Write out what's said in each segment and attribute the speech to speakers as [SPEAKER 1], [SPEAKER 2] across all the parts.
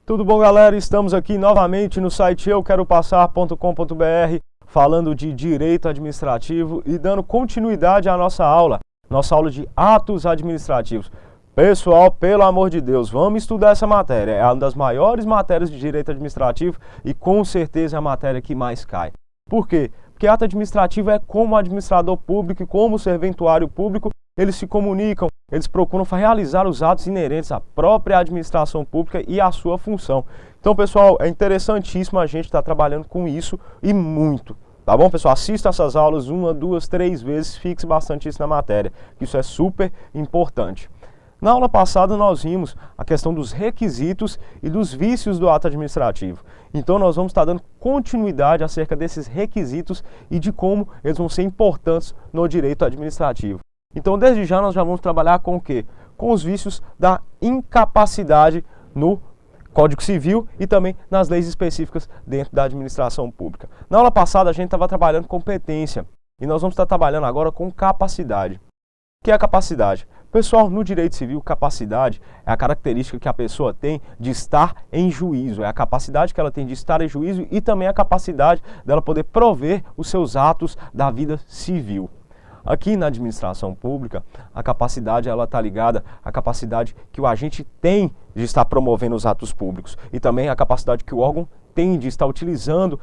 [SPEAKER 1] Tudo bom, galera? Estamos aqui novamente no site euqueropassar.com.br falando de direito administrativo e dando continuidade à nossa aula de atos administrativos. Pessoal, pelo amor de Deus, vamos estudar essa matéria. É uma das maiores matérias de direito administrativo e com certeza é a matéria que mais cai. Por quê? Porque ato administrativo é como o administrador público e como o serventuário público, eles se comunicam, eles procuram realizar os atos inerentes à própria administração pública e à sua função. Então, pessoal, é interessantíssimo a gente estar trabalhando com isso e muito. Tá bom, pessoal? Assista essas aulas 1, 2, 3 vezes, fixe bastante isso na matéria, que isso é super importante. Na aula passada nós vimos a questão dos requisitos e dos vícios do ato administrativo. Então nós vamos estar dando continuidade acerca desses requisitos e de como eles vão ser importantes no direito administrativo. Então desde já nós já vamos trabalhar com o quê? Com os vícios da incapacidade no Código Civil e também nas leis específicas dentro da administração pública. Na aula passada a gente estava trabalhando competência e nós vamos estar trabalhando agora com capacidade. O que é a capacidade? Pessoal, no direito civil, capacidade é a característica que a pessoa tem de estar em juízo. É a capacidade que ela tem de estar em juízo e também a capacidade dela poder prover os seus atos da vida civil. Aqui na administração pública, a capacidade ela está ligada à capacidade que o agente tem de estar promovendo os atos públicos e também a capacidade que o órgão tem de estar utilizando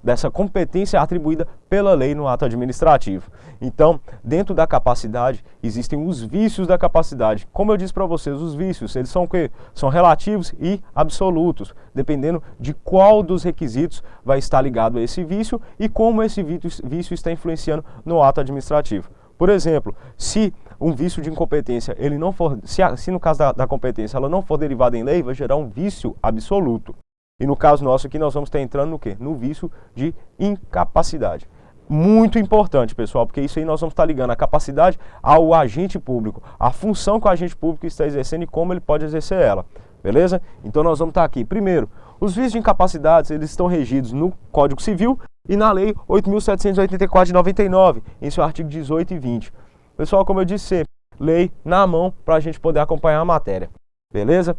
[SPEAKER 1] dessa competência atribuída pela lei no ato administrativo. Então, dentro da capacidade, existem os vícios da capacidade. Como eu disse para vocês, os vícios, eles são o quê? São relativos e absolutos, dependendo de qual dos requisitos vai estar ligado a esse vício e como esse vício está influenciando no ato administrativo. Por exemplo, se um vício de incompetência, ele não for, se no caso da competência ela não for derivada em lei, vai gerar um vício absoluto. E no caso nosso aqui, nós vamos estar entrando no quê? No vício de incapacidade. Muito importante, pessoal, porque isso aí nós vamos estar ligando a capacidade ao agente público, a função que o agente público está exercendo e como ele pode exercer ela. Beleza? Então nós vamos estar aqui. Primeiro, os vícios de incapacidades, eles estão regidos no Código Civil e na Lei 8.784 de 99, em seu artigo 18 e 20. Pessoal, como eu disse sempre, lei na mão para a gente poder acompanhar a matéria. Beleza?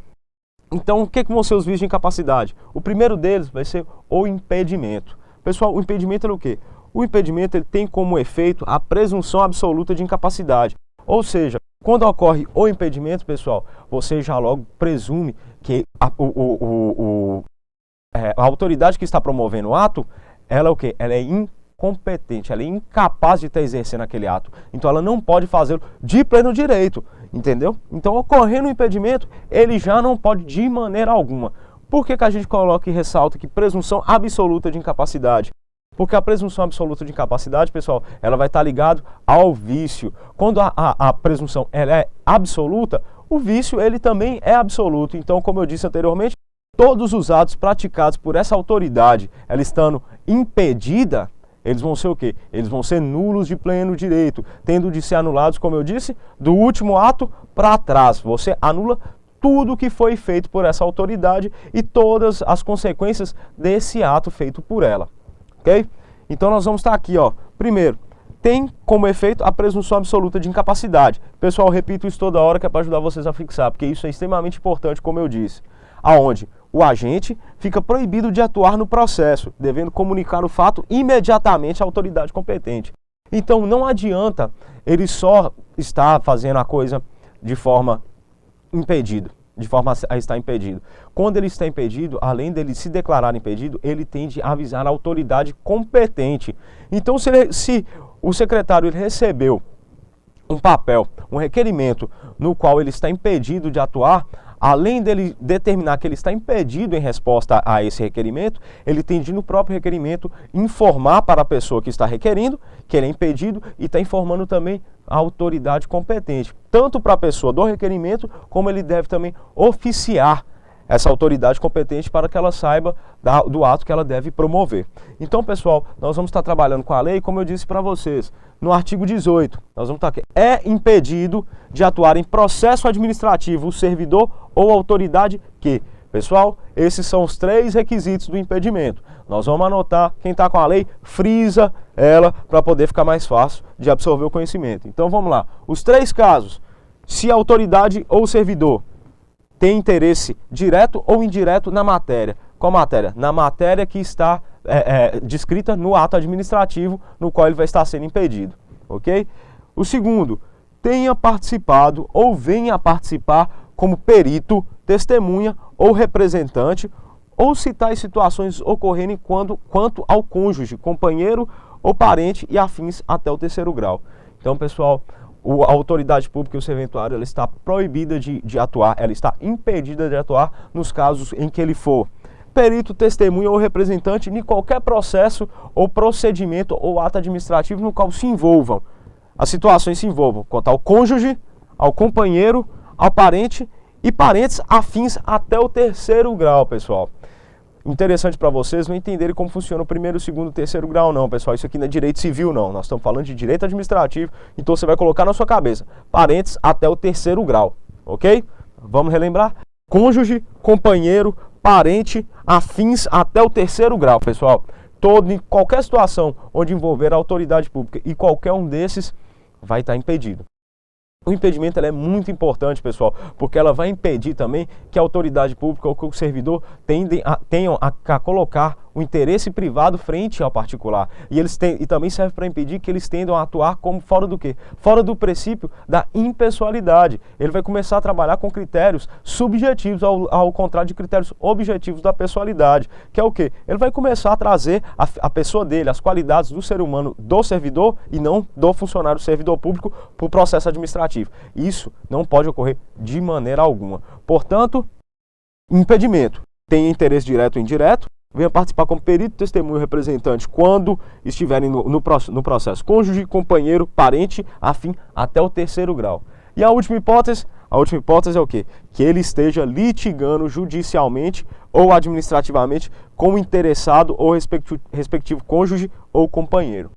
[SPEAKER 1] Então, o que vão ser os vícios de incapacidade? O primeiro deles vai ser o impedimento. Pessoal, o impedimento é o quê? O impedimento ele tem como efeito a presunção absoluta de incapacidade. Ou seja, quando ocorre o impedimento, pessoal, você já logo presume que a autoridade que está promovendo o ato, ela é o quê? Ela é incompetente, ela é incapaz de estar exercendo aquele ato. Então ela não pode fazê-lo de pleno direito, entendeu? Então ocorrendo o impedimento, ele já não pode de maneira alguma. Por que a gente coloca e ressalta que presunção absoluta de incapacidade? Porque a presunção absoluta de incapacidade, pessoal, ela vai estar ligado ao vício. Quando a presunção ela é absoluta, o vício ele também é absoluto. Então, como eu disse anteriormente, todos os atos praticados por essa autoridade, ela estando impedida, eles vão ser o quê? Eles vão ser nulos de pleno direito, tendo de ser anulados, como eu disse, do último ato para trás. Você anula tudo que foi feito por essa autoridade e todas as consequências desse ato feito por ela. Ok? Então nós vamos estar aqui, ó. Primeiro, tem como efeito a presunção absoluta de incapacidade. Pessoal, eu repito isso toda hora que é para ajudar vocês a fixar, porque isso é extremamente importante, como eu disse. Aonde o agente fica proibido de atuar no processo, devendo comunicar o fato imediatamente à autoridade competente. Então não adianta ele só estar fazendo a coisa de forma impedida, de forma a estar impedido. Quando ele está impedido, além dele se declarar impedido, ele tem de avisar a autoridade competente. Então se o secretário ele recebeu um papel, um requerimento no qual ele está impedido de atuar, além dele determinar que ele está impedido em resposta a esse requerimento, ele tem de, no próprio requerimento, informar para a pessoa que está requerindo que ele é impedido e está informando também a autoridade competente, tanto para a pessoa do requerimento, como ele deve também oficiar essa autoridade competente para que ela saiba do ato que ela deve promover. Então, pessoal, nós vamos estar trabalhando com a lei, como eu disse para vocês, no artigo 18, nós vamos estar aqui. É impedido de atuar em processo administrativo o servidor ou autoridade que... Pessoal, esses são os 3 requisitos do impedimento. Nós vamos anotar, quem está com a lei, frisa ela para poder ficar mais fácil de absorver o conhecimento. Então, vamos lá. Os 3 casos, se a autoridade ou o servidor tem interesse direto ou indireto na matéria. Qual matéria? Na matéria que está descrita no ato administrativo no qual ele vai estar sendo impedido, ok? O segundo, tenha participado ou venha a participar como perito, testemunha ou representante, ou citar situações ocorrendo quanto ao cônjuge, companheiro ou parente e afins até o terceiro grau. Então, pessoal, a autoridade pública e o serventuário ela está proibida de atuar, ela está impedida de atuar nos casos em que ele for perito, testemunha ou representante em qualquer processo ou procedimento ou ato administrativo no qual se envolvam. As situações se envolvam quanto ao cônjuge, ao companheiro, ao parente e parentes afins até o terceiro grau, pessoal. Interessante para vocês não entenderem como funciona o primeiro, segundo, terceiro grau não, pessoal. Isso aqui não é direito civil não, nós estamos falando de direito administrativo, então você vai colocar na sua cabeça, parentes até o terceiro grau, ok? Vamos relembrar? Cônjuge, companheiro, parente, afins até o terceiro grau, pessoal. Em qualquer situação onde envolver a autoridade pública e qualquer um desses vai estar impedido. O impedimento é muito importante, pessoal, porque ela vai impedir também que a autoridade pública ou que o servidor tenham a colocar o interesse privado frente ao particular. E também serve para impedir que eles tendam a atuar como fora do quê? Fora do princípio da impessoalidade. Ele vai começar a trabalhar com critérios subjetivos ao contrário de critérios objetivos da pessoalidade, que é o quê? Ele vai começar a trazer a pessoa dele, as qualidades do ser humano, do servidor e não do funcionário servidor público para o processo administrativo. Isso não pode ocorrer de maneira alguma. Portanto, impedimento. Tem interesse direto ou indireto, venha participar como perito, testemunho, representante quando estiverem no processo. Cônjuge, companheiro, parente, afim até o terceiro grau. E a última hipótese é o quê? Que ele esteja litigando judicialmente ou administrativamente com o interessado ou respectivo cônjuge ou companheiro.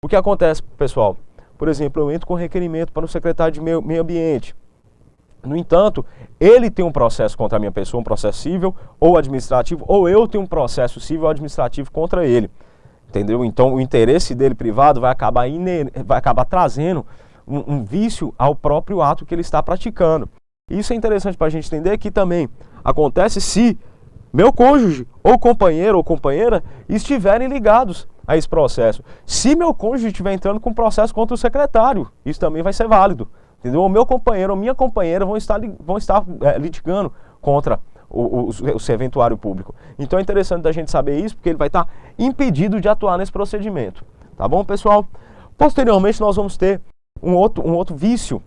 [SPEAKER 1] O que acontece, pessoal? Por exemplo, eu entro com requerimento para o secretário de Meio Ambiente. No entanto, ele tem um processo contra a minha pessoa, um processo civil ou administrativo, ou eu tenho um processo civil ou administrativo contra ele. Entendeu? Então, o interesse dele privado vai acabar trazendo um vício ao próprio ato que ele está praticando. Isso é interessante para a gente entender que também acontece se meu cônjuge, ou companheiro ou companheira, estiverem ligados a esse processo. Se meu cônjuge estiver entrando com processo contra o secretário, isso também vai ser válido. Entendeu? O meu companheiro ou minha companheira vão estar litigando contra o serventuário público. Então é interessante da gente saber isso, porque ele vai estar impedido de atuar nesse procedimento. Tá bom, pessoal? Posteriormente nós vamos ter um outro vício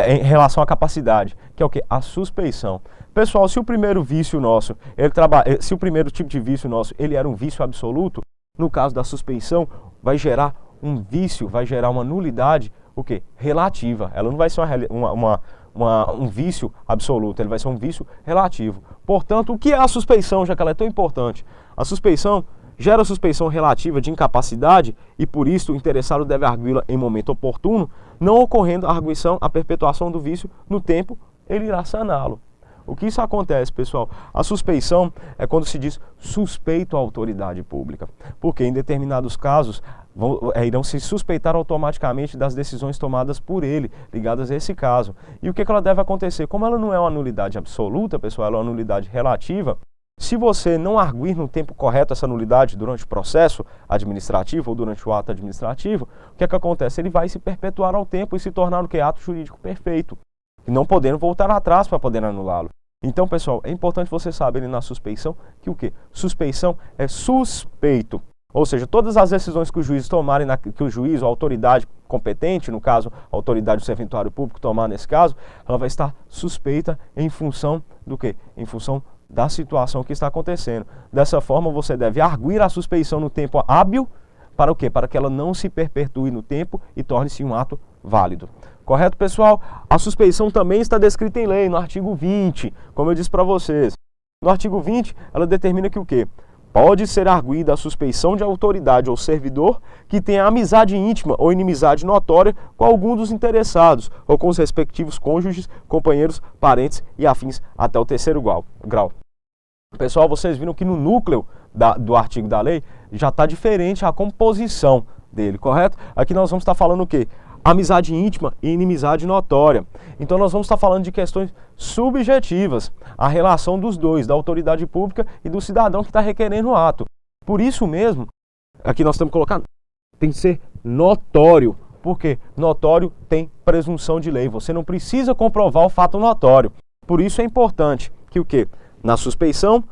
[SPEAKER 1] em relação à capacidade, que é o quê? A suspeição. Pessoal, se o primeiro vício nosso, se o primeiro tipo de vício nosso, ele era um vício absoluto, no caso da suspeição, vai gerar um vício, vai gerar uma nulidade, o quê? Relativa. Ela não vai ser um vício absoluto, ele vai ser um vício relativo. Portanto, o que é a suspeição, já que ela é tão importante? A suspeição gera suspeição relativa de incapacidade e, por isso, o interessado deve arguí-la em momento oportuno, não ocorrendo a arguição, a perpetuação do vício no tempo, ele irá saná-lo. O que isso acontece, pessoal? A suspeição é quando se diz suspeito à autoridade pública, porque em determinados casos irão se suspeitar automaticamente das decisões tomadas por ele, ligadas a esse caso. E o que ela deve acontecer? Como ela não é uma nulidade absoluta, pessoal, ela é uma nulidade relativa, se você não arguir no tempo correto essa nulidade durante o processo administrativo ou durante o ato administrativo, o que acontece? Ele vai se perpetuar ao tempo e se tornar o que? Ato jurídico perfeito, e não podendo voltar atrás para poder anulá-lo. Então, pessoal, é importante você saber na suspeição que o quê? Suspeição é suspeito. Ou seja, todas as decisões que o juiz tomarem, que o juiz ou a autoridade competente, no caso, a autoridade do serventuário público tomar nesse caso, ela vai estar suspeita em função do quê? Em função da situação que está acontecendo. Dessa forma, você deve arguir a suspeição no tempo hábil, para o quê? Para que ela não se perpetue no tempo e torne-se um ato válido. Correto, pessoal? A suspeição também está descrita em lei, no artigo 20, como eu disse para vocês. No artigo 20, ela determina que o quê? Pode ser arguída a suspeição de autoridade ou servidor que tenha amizade íntima ou inimizade notória com algum dos interessados ou com os respectivos cônjuges, companheiros, parentes e afins até o terceiro grau. Pessoal, vocês viram que no núcleo do artigo da lei já está diferente a composição dele, correto? Aqui nós vamos estar falando o quê? amizade íntima e inimizade notória. Então nós vamos estar falando de questões subjetivas, a relação dos dois, da autoridade pública e do cidadão que está requerendo o ato. Por isso mesmo, aqui nós temos que colocar, tem que ser notório. Por quê? Notório tem presunção de lei. Você não precisa comprovar o fato notório. Por isso é importante que o quê? Na suspeição,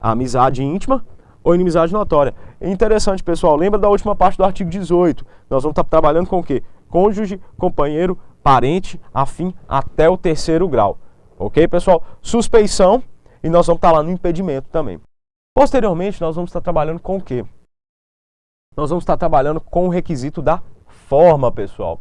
[SPEAKER 1] a amizade íntima ou inimizade notória. É interessante, pessoal, lembra da última parte do artigo 18. Nós vamos estar trabalhando com o quê? Cônjuge, companheiro, parente, afim, até o terceiro grau. Ok, pessoal? Suspeição e nós vamos estar lá no impedimento também. Posteriormente, nós vamos estar trabalhando com o quê? Nós vamos estar trabalhando com o requisito da forma, pessoal.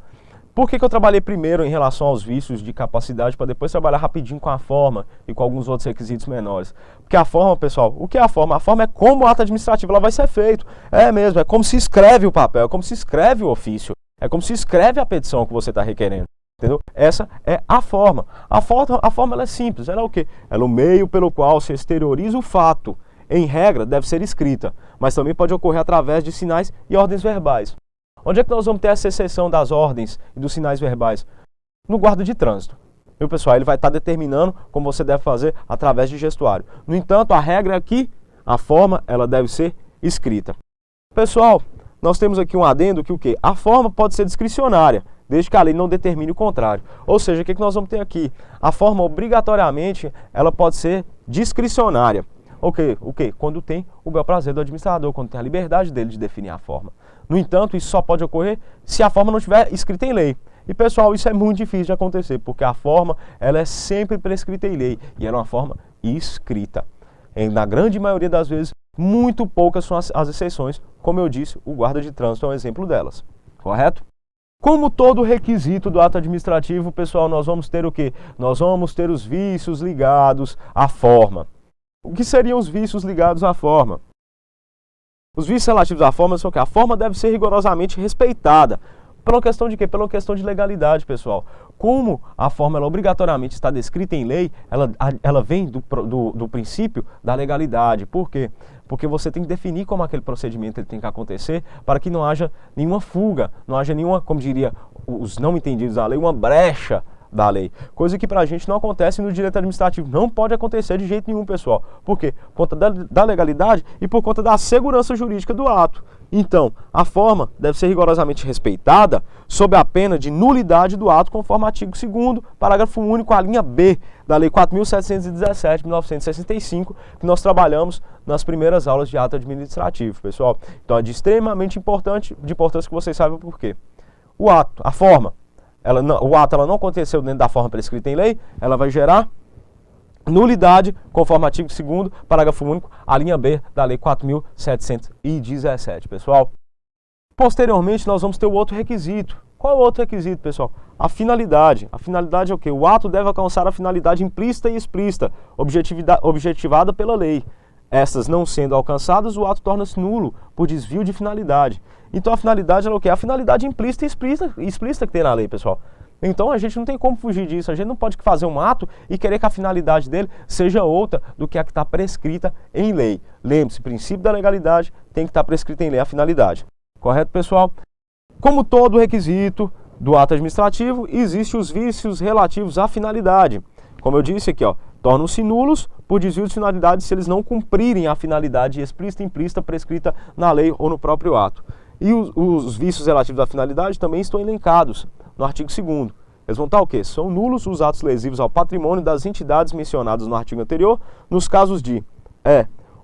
[SPEAKER 1] Por que eu trabalhei primeiro em relação aos vícios de capacidade para depois trabalhar rapidinho com a forma e com alguns outros requisitos menores? Porque a forma, pessoal, o que é a forma? A forma é como o ato administrativo ela vai ser feito. É mesmo, é como se escreve o papel, é como se escreve o ofício, é como se escreve a petição que você está requerendo. Entendeu? Essa é a forma. A forma ela é simples, ela é o quê? Ela é o meio pelo qual se exterioriza o fato. Em regra, deve ser escrita, mas também pode ocorrer através de sinais e ordens verbais. Onde é que nós vamos ter essa exceção das ordens e dos sinais verbais? No guarda de trânsito. Viu, pessoal? Ele vai estar determinando como você deve fazer através de gestuário. No entanto, a regra é que a forma ela deve ser escrita. Pessoal, nós temos aqui um adendo que o quê? A forma pode ser discricionária, desde que a lei não determine o contrário. Ou seja, o que nós vamos ter aqui? A forma, obrigatoriamente, ela pode ser discricionária. O quê? Quando tem o bel prazer do administrador, quando tem a liberdade dele de definir a forma. No entanto, isso só pode ocorrer se a forma não estiver escrita em lei. E, pessoal, isso é muito difícil de acontecer, porque a forma ela é sempre prescrita em lei e ela é uma forma escrita. Na grande maioria das vezes, muito poucas são as exceções. Como eu disse, o guarda de trânsito é um exemplo delas. Correto? Como todo requisito do ato administrativo, pessoal, nós vamos ter o quê? Nós vamos ter os vícios ligados à forma. O que seriam os vícios ligados à forma? Os vícios relativos à forma são que a forma deve ser rigorosamente respeitada. Pela questão de quê? Pela questão de legalidade, pessoal. Como a forma ela obrigatoriamente está descrita em lei, ela vem do princípio da legalidade. Por quê? Porque você tem que definir como aquele procedimento ele tem que acontecer para que não haja nenhuma fuga, não haja nenhuma, como diria os não entendidos da lei, uma brecha da lei. Coisa que pra gente não acontece no direito administrativo. Não pode acontecer de jeito nenhum, pessoal. Por quê? Por conta da legalidade e por conta da segurança jurídica do ato. Então, a forma deve ser rigorosamente respeitada sob a pena de nulidade do ato, conforme o artigo 2º, parágrafo único, a linha B da Lei 4.717, de 1965, que nós trabalhamos nas primeiras aulas de ato administrativo, pessoal. Então, é de extremamente importância que vocês saibam por quê. O ato, a forma, o ato ela não aconteceu dentro da forma prescrita em lei, ela vai gerar nulidade, conforme o artigo 2º, parágrafo único, a linha B da Lei 4.717, pessoal. Posteriormente, nós vamos ter o outro requisito. Qual é o outro requisito, pessoal? A finalidade. A finalidade é o quê? O ato deve alcançar a finalidade implícita e explícita, objetivada pela lei. Essas não sendo alcançadas, o ato torna-se nulo por desvio de finalidade. Então, a finalidade é o quê? A finalidade implícita e explícita que tem na lei, pessoal. Então a gente não tem como fugir disso, a gente não pode fazer um ato e querer que a finalidade dele seja outra do que a que está prescrita em lei. Lembre-se, princípio da legalidade tem que estar prescrita em lei a finalidade. Correto, pessoal? Como todo requisito do ato administrativo, existem os vícios relativos à finalidade. Como eu disse aqui, tornam-se nulos por desvio de finalidade se eles não cumprirem a finalidade explícita e implícita prescrita na lei ou no próprio ato. E os vícios relativos à finalidade também estão elencados no artigo 2º. Eles vão estar o quê? São nulos os atos lesivos ao patrimônio das entidades mencionadas no artigo anterior, nos casos de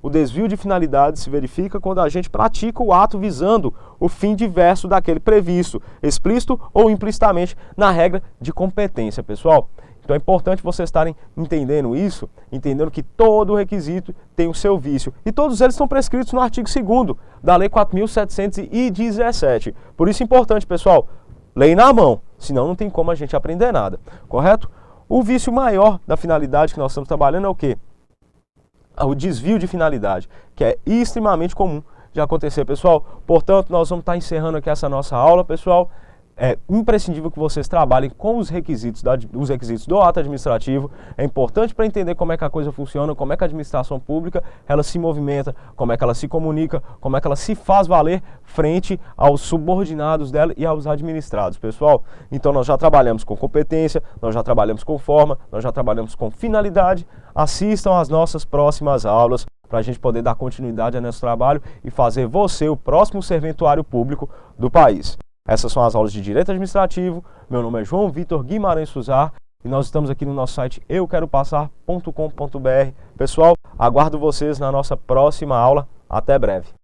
[SPEAKER 1] o desvio de finalidade se verifica quando a gente pratica o ato visando o fim diverso daquele previsto, explícito ou implicitamente, na regra de competência, pessoal. Então é importante vocês estarem entendendo isso, entendendo que todo requisito tem o seu vício. E todos eles estão prescritos no artigo 2º da Lei 4.717. Por isso é importante, pessoal, lei na mão, senão não tem como a gente aprender nada, correto? O vício maior da finalidade que nós estamos trabalhando é o quê? O desvio de finalidade, que é extremamente comum de acontecer, pessoal. Portanto, nós vamos estar encerrando aqui essa nossa aula, pessoal. É imprescindível que vocês trabalhem com os requisitos do ato administrativo. É importante para entender como é que a coisa funciona, como é que a administração pública ela se movimenta, como é que ela se comunica, como é que ela se faz valer frente aos subordinados dela e aos administrados, pessoal. Então nós já trabalhamos com competência, nós já trabalhamos com forma, nós já trabalhamos com finalidade. Assistam às nossas próximas aulas para a gente poder dar continuidade ao nosso trabalho e fazer você o próximo serventuário público do país. Essas são as aulas de Direito Administrativo. Meu nome é João Vitor Guimarães Fusar e nós estamos aqui no nosso site euqueropassar.com.br. Pessoal, aguardo vocês na nossa próxima aula. Até breve.